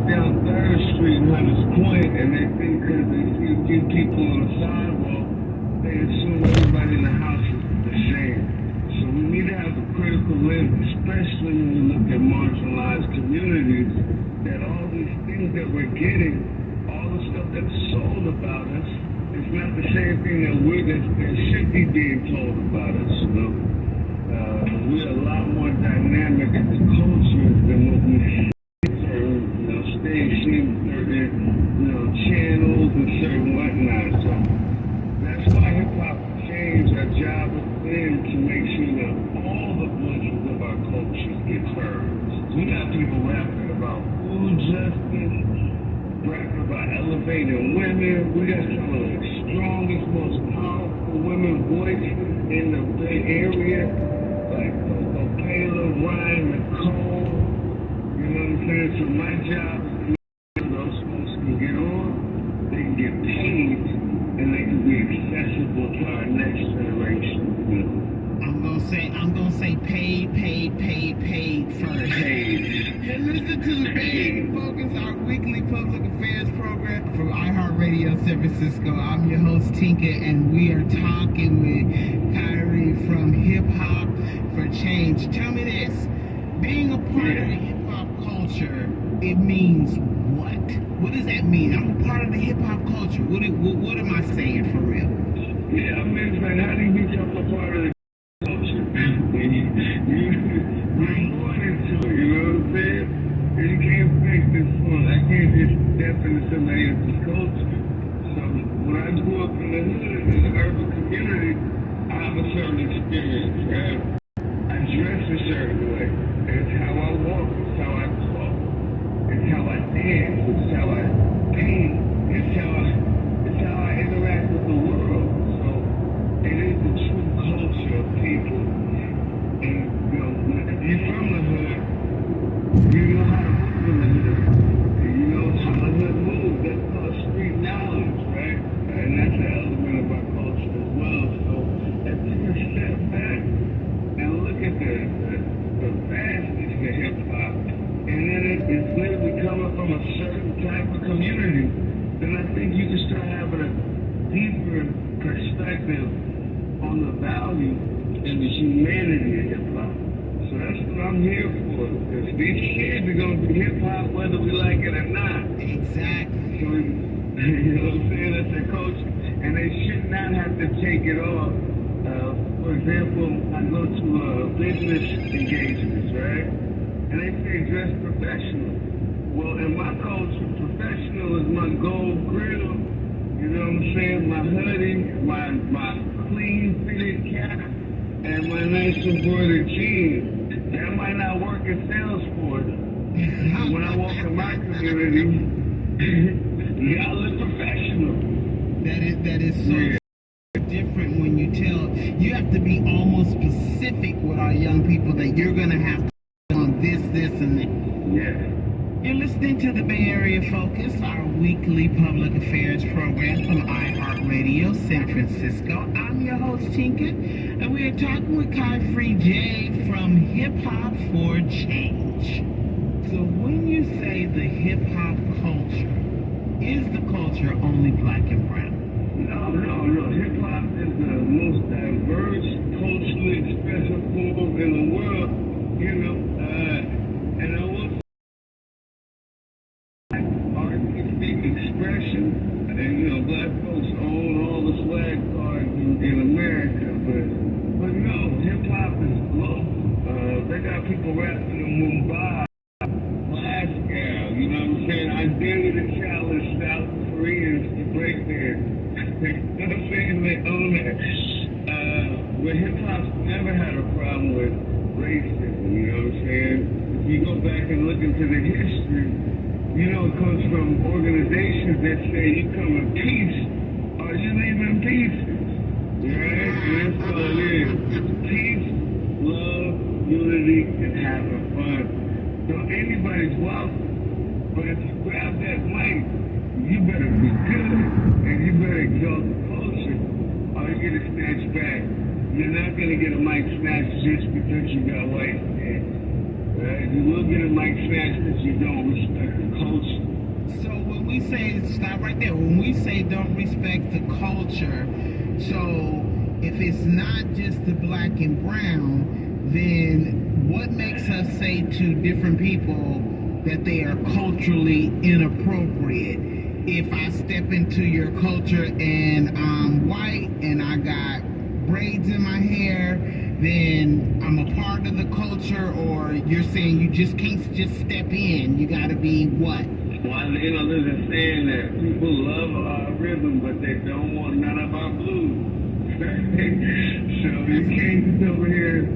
down 3rd Street and Hunters Point, and they think because they see a few people on the sidewalk, they assume everybody in the house is the same. So we need to have a critical lens, especially when we look at marginalized communities, that all these things that we're getting, all the stuff that's sold about us, it's not the same thing that should be being told about us, you know. We're a lot more dynamic as a culture than what we see certain, stations, certain, channels and certain whatnot. So that's why hip-hop changed. Our job has been to make sure that all the voices of our culture get heard. We got people rapping about food justice, rapping about elevating women. We got some of the strongest, most powerful women voices in the Bay Area, like Coco Taylor, Ryan, Nicole. You know what I'm saying? So my job is to make sure those folks can get on, they can get paid, and they can be accessible to our next generation. You know? I'm gonna say paid first. Paid. And listen to the Bay Focus, our weekly public affairs program from iHeartRadio San Francisco. I'm your host Tinka, and we are talking with Kyrie from Hip Hop for Change. Tell me this: being a part of the hip hop culture, it means what? What does that mean? I'm a part of the hip hop culture. What am I saying for real? Yeah, I mean, like, how do you become a part of the culture? You're born into it, you know what I'm saying? And you can't fake this one. I can't just step into somebody else's culture. So when I grew up in the hood, in the urban community, I have a certain experience, right? I dress a certain way. It's how I walk, it's how I talk, it's how I dance, it's how I paint, it's how I interact with the world. So it is the true culture of people. And if you're from the hood, you know how to move in the hood. You know how the hood moves. That's called street knowledge, right? And that's an element of our culture as well. So if you can step back and look at the vastness of hip hop, and then it's literally coming from a certain type of community, then I think you can start having a deeper perspective on the value and the humanity of hip hop. So that's what I'm here for. Because these kids are going to be hip hop whether we like it or not. Exactly. So, you know what I'm saying? That's their culture. And they should not have to take it off. For example, I go to business engagements, right? And they say dress professional. Well, in my culture, professional is my gold grill. You know what I'm saying? My hoodie, my clean fitted cap, and my nice embroidered jeans. That might not work in Salesforce. When I walk in my community, you gotta look professional. That is so different when you have to be almost specific with our young people that you're gonna have to on this, and that. Yeah. You're listening to the Bay Area Focus, our weekly public affairs program from iHeartRadio San Francisco. I'm your host, Tinka, and we are talking with Kyrie J from Hip Hop for Change. So when you say the hip hop culture, is the culture only black and brown? No. Hip hop is the most diverse, culturally expressive form in the world, and I will artistic expression, and black folks own all the swag cards in America, but no, hip hop is global. They got people rapping in Mumbai, Glasgow, you know what I'm saying? Identity challenge South Koreans to break there. You know what I'm saying? They own that. But hip hop's never had a problem with racism, you know what I'm saying? If you go back and look into the history, it comes from organizations that say you come in peace or you leave in pieces. Right? And that's all it is. Peace, love, unity, and having fun. So anybody's welcome. But if you grab that mic, you better be good and you better exalt the culture or you get it snatched back. You're not going to get a mic snatched just because you got white skin. Right? You will get a mic snatched because you don't respect the culture say, stop right there. When we say don't respect the culture, so if it's not just the black and brown, then what makes us say to different people that they are culturally inappropriate? If I step into your culture and I'm white and I got braids in my hair, then I'm a part of the culture, or you're saying you just can't just step in, you gotta be what? Well, you know, there's a saying that people love our rhythm, but they don't want none of our blues. So you can't just over here,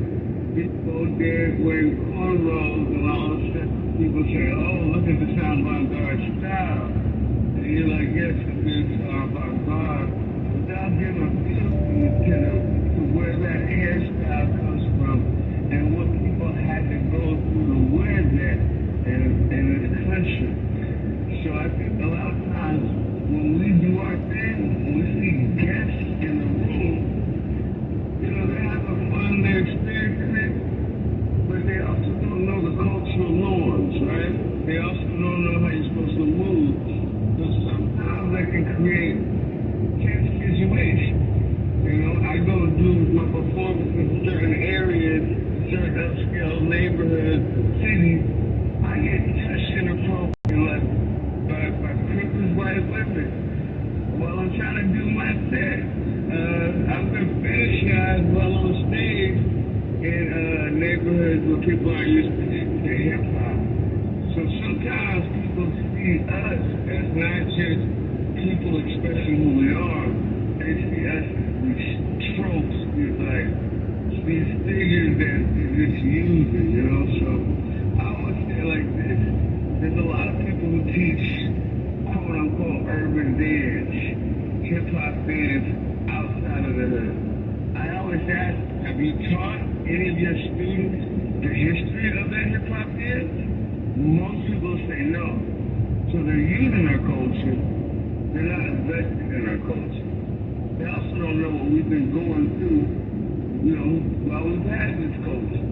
people there wearing cornrows, and all of a sudden people say, oh, look at the sound avant-garde style. And you're like, yes, it's avant-garde. Without giving a feel to where that hairstyle comes from and what people had to go through to wear that in this country. So I think a lot of times when we do our thing, when we see guests in the room, you know, they're having fun, they're experiencing it, but they also don't know the cultural norms, right? They also don't know how you're supposed to move. So sometimes that can create tense situations. You know, I go do my performance in certain areas, certain upscale neighborhoods, cities. I get touched inappropriately by crippled white women while I'm trying to do my set. I've been fetishized while on stage in neighborhoods where people aren't used to hip hop. So sometimes people see us as not just people expressing who we are. They see us as these tropes, these figures that they're just using, you know. So I would say like this: there's a lot of people who teach quote unquote urban dance, hip hop dance outside of the hood. I always ask, have you taught any of your students the history of that hip hop dance? Most people say no. So they're using our culture, they're not invested in our culture. They also don't know what we've been going through, you know, while we've had this culture.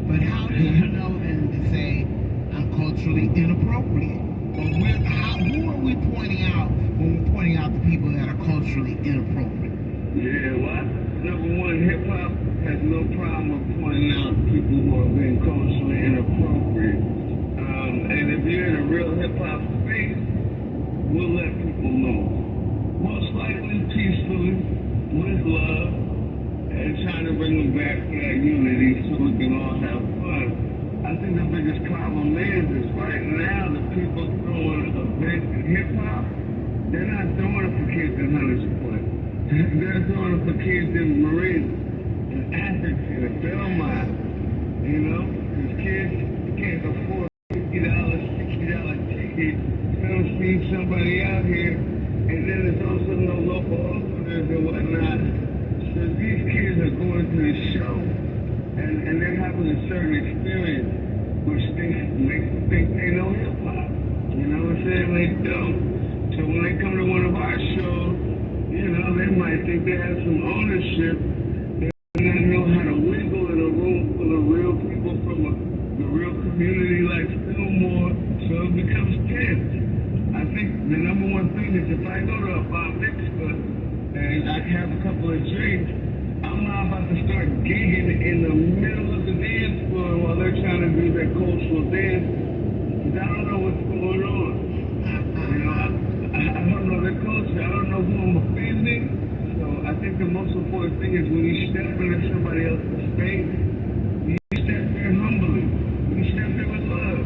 But how do you know then to say I'm culturally inappropriate? Or who are we pointing out when we're pointing out the people that are culturally inappropriate? Yeah, well, number one, hip hop has no problem with pointing out people who are being culturally inappropriate. And if you're in a real hip hop space, we'll let people know. Most likely peacefully, with love, and trying to bring them back to that unity so we can all have fun. I think the biggest problem is right now the people throwing events in hip hop, they're not throwing it for kids in Hunters Point. They're throwing it for kids in Marin, in Africa, in Belmont, you know, because kids can't afford $50, $60 ticket, come see somebody out here, and then there's also no local openers and whatnot. So these kids are going to the show, and they're having a certain experience, which makes them think they know hip-hop. You know what I'm saying? They don't. So when they come to one of our shows, you know, they might think they have some ownership. They might not know how to wiggle in a room full of real people from the real community like Fillmore, so it becomes tense. I think the number one thing is if I go to a bar mitzvah and I have a couple of drinks, I'm not about to start gigging in the middle of the dance floor while they're trying to do their cultural dance, because I don't know what's going on. You know, I don't know their culture. I don't know who I'm offending. So I think the most important thing is when you step into somebody else's space, you step there humbly. You step there with love.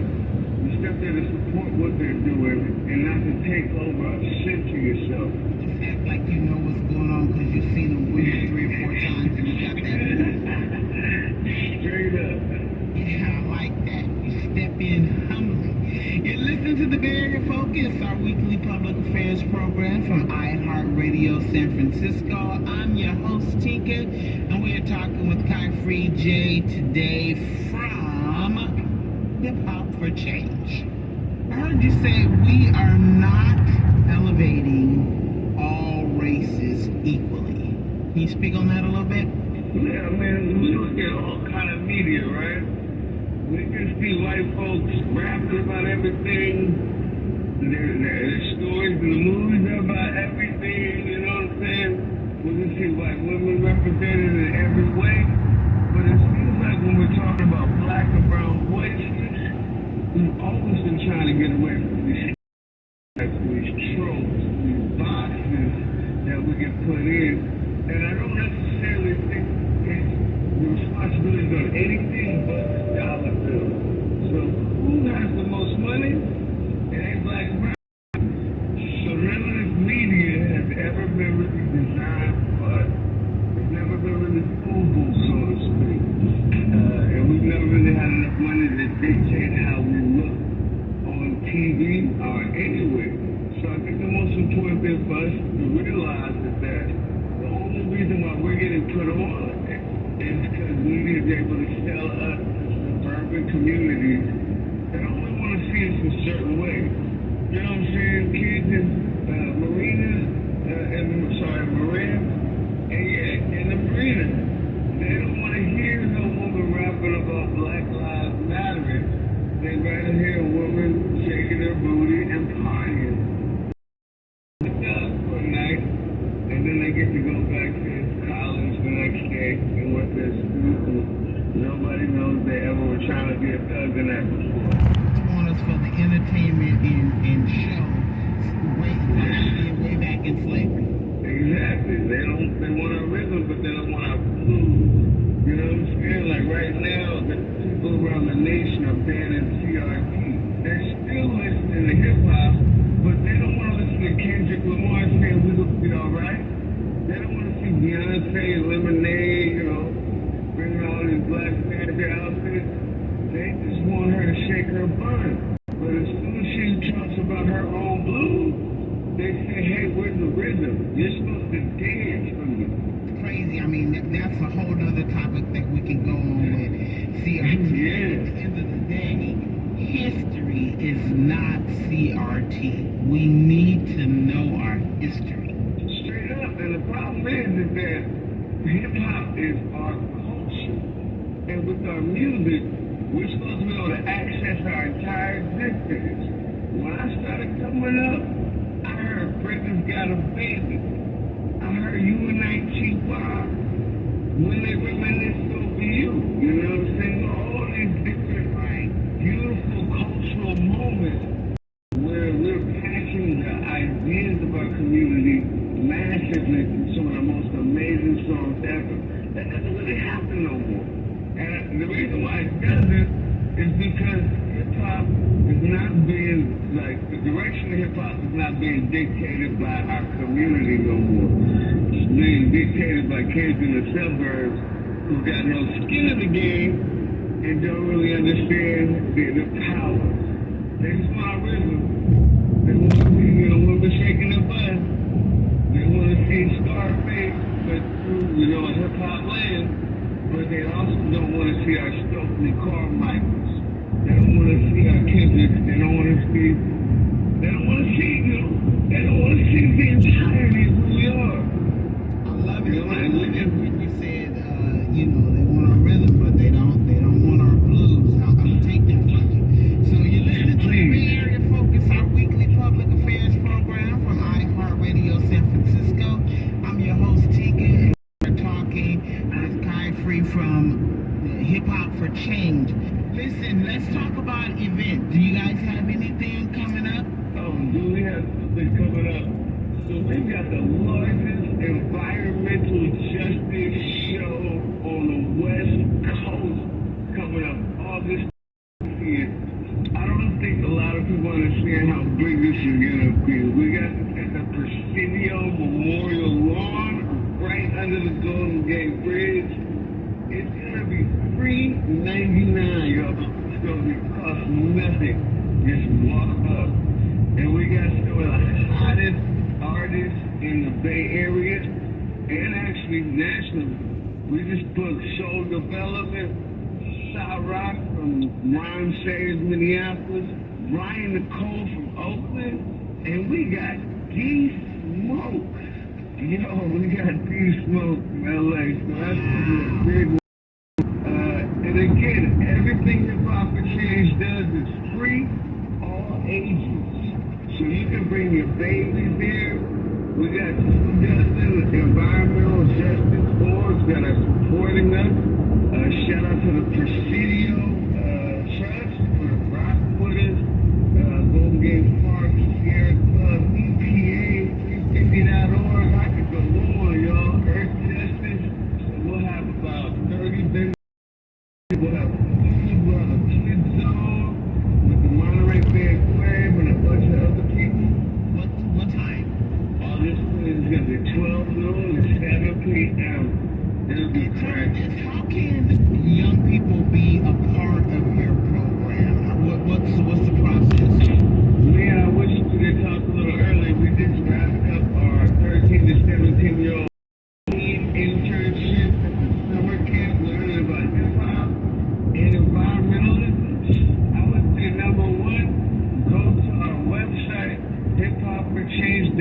You step there to support what they're doing and not to take over or censor yourself. Just act like you know what's going on because you've seen them win 3 or 4 times and you got that move. Straight up. Yeah, I like that. You step in humbly. You're listening to The Bay Area Focus, our weekly public affairs program from iHeartRadio San Francisco. I'm your host, Tinka, and we are talking with Kai Free J today from Hip Hop for Change. I heard you say we are not elevating all races equally. Can you speak on that a little bit? Yeah, man, we look at all kind of media, right? We can see white folks rapping about everything. Their stories us to realize is that the only reason why we're getting put on is because media is able to sell us to suburban communities that only want to see us a certain way. You know what I'm saying? Kids in Marin, and the Marina. They don't want to hear no woman rapping about Black Lives Matter. They'd rather hear a woman shaking her booty and partying. For a night, and then they get to go back to college the next day and what they're students. Nobody knows they ever were trying to be a thug in that before. Want us for the entertainment and show way back in slavery. Exactly. They want our rhythm, but they don't want our blues. You know what I'm saying? Like right now, the people around the nation are banning CRT. They're still listening to hip hop, but they don't want to listen to Kendrick Lamar saying we look be alright. They don't want to see Beyonce, Lemonade, you know, bringing all these Black Panther outfits. They just want her to shake her bun. But as soon as she talks about her own blues, they say, hey, where's the rhythm? You're supposed to dance for me. It's crazy. I mean, that's a whole other topic that we can go on with. CRT. Yeah. At the end of the day, history is not CRT. We need to know our history. Straight up. And the problem is that hip-hop is our culture. And with our music, we're supposed to be able to access our entire existence. When I started coming up, I heard Prison's Got a Baby. I heard UNITY. When they reminisce over you, you know what I'm saying? All these different, beautiful cultural moments where we're passing the ideas of our community massively through some of the most amazing songs ever. That doesn't really happen no more. And the reason why it doesn't is because hip-hop is not being, the direction of hip-hop is not being dictated by our community no more. It's being dictated by kids in the suburbs who got no skin in the game and don't really understand the power. They just want our rhythm. They want to see, women shaking their butt. They want to see Scarface, but through, a hip-hop lens. But they also don't want to see our Stokely Carmichaels. They don't want to see our Kendricks. They don't want to see the entirety of who we are. I love it. When you said, they want our rhythm, but they don't want our blues. I'm going to take that from you. So you listen to the Bay Area Focus, our weekly public affairs program from iHeartRadio San Francisco. I'm your host, Tika. Talking with Kai Free from Hip Hop for Change. Listen, let's talk about events. Do you guys have anything coming up? Oh, do we have something coming up? So we've got the largest environmental justice show on the West Coast coming up August 10th. I don't think a lot of people understand how big this is going to be. We got this at the Presidio Memorial Lawn, right under the Golden Gate Bridge. It's gonna be $3.99, y'all. It's gonna cost nothing. Just walk up. And we got some of the hottest artists in the Bay Area and actually nationally. We just booked Soul Development, Rock from Ron Sayers, Minneapolis, Ryan Nicole from Oakland, and we got D-Smoke. We got D-Smoke from LA, so that's gonna be a big one. And again, everything Hip Hop for Change does is free, all ages. So you can bring your babies there. We got 2 dozen environmental justice boards that are supporting us. Shout out to the Presidio Trust for rocking with us. Golden Gate Park, Sierra Club, EPA, 350.org. I could go on, y'all. Earth Justice. So we'll have about 30 vendors. We'll have a kid zone with the Monterey Bay Aquarium and a bunch of other people. What time? All this is going to be 12 noon and 7 p.m. It'll be crazy. How can young people be a part of your program?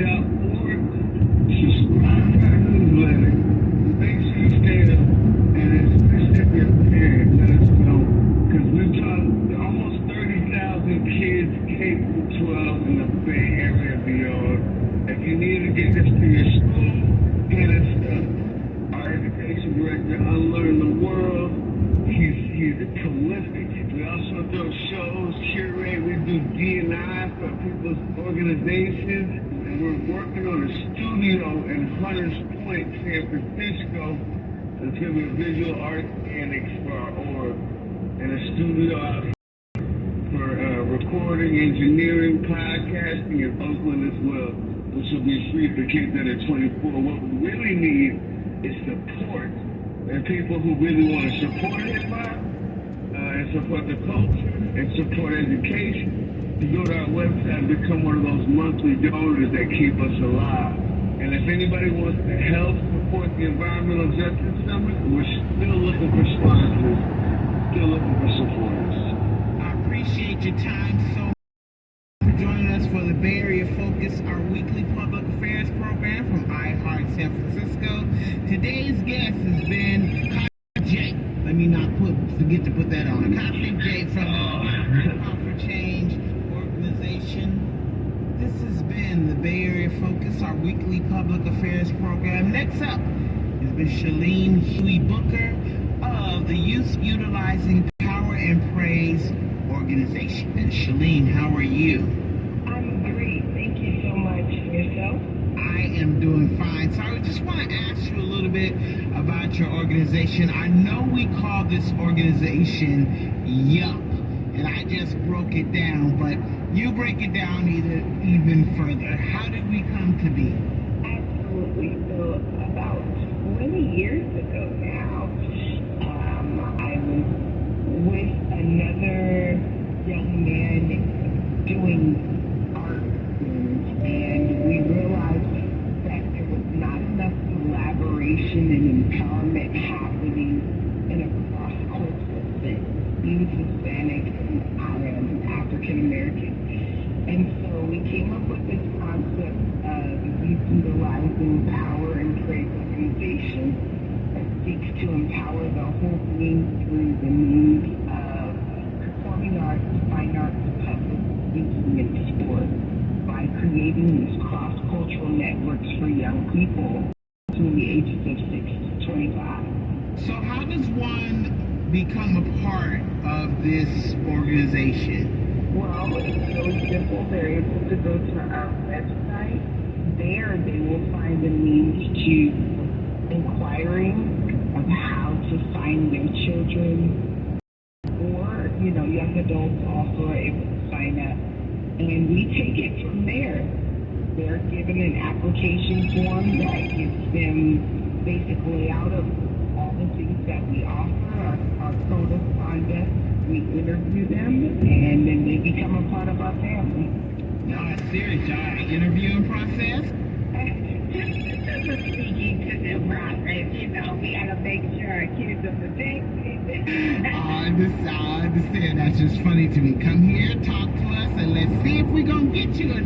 HRRadio.org. Subscribe to our newsletter. Make sure you stay up, and especially if you're a parent, let us know. Because we've got almost 30,000 kids K through 12 in the Bay Area and beyond. If you need to get this to your school, hit us up. Our education director, Unlearn the World, he's prolific. We also do shows, curate, we do D&I for people's organizations, and we're working on a studio in Hunters Point, San Francisco. It's going to be a visual arts annex for our org, and a studio out for recording, engineering, podcasting in Oakland as well, which will be free for kids that are 24. What we really need is support. And people who really want to support hip-hop, and support the culture, and support education, to go to our website and become one of those monthly donors that keep us alive. And if anybody wants to help support the Environmental Justice Summit, we're still looking for sponsors, still looking for supporters. I appreciate your time so much for joining us for the Bay Area Focus, our weekly public affairs program from iHeart San Francisco. Today's guest has been Jay. Let me not forget to put that on. Cosmic J from the Hip-Hop for Change organization. This has been the Bay Area Focus, our weekly public affairs program. Next up has been Shalene Huey Booker of the Youth Utilizing Power and Praise organization. And Shalene, how are you? I'm great. Thank you so much. Yourself? I am doing fine. So I just want to ask you a little bit about your organization. I know we call this organization YUP, and I just broke it down, but you break it down even further. How did we come to be? Absolutely. So about 20 years ago now, I was with another young man doing art, and we realized that there was not enough collaboration and empowerment happening in a cross-cultural sense. He was Hispanic and I am African American. And so we came up with this concept of Youth Utilizing Power and Praise organization that seeks to empower the whole being through the needs of performing arts, fine arts, public speaking, and sport by creating these cross-cultural networks for young people between the ages of 6 to 25. So how does one become a part of this organization? Well, it's really simple. They're able to go to our website. There they will find the means to inquiring of how to sign their children, or, young adults also are able to sign up. And we take it from there. They're given an application form that gets them basically out of all the things that we offer, our code of conduct. We interview them, and then they become a part of our family. No, it's serious, y'all. Interviewing process? Just speaking to them process, we gotta make sure our kids are protected. I understand. That's just funny to me. Come here, talk to us, and let's see if we're gonna get you or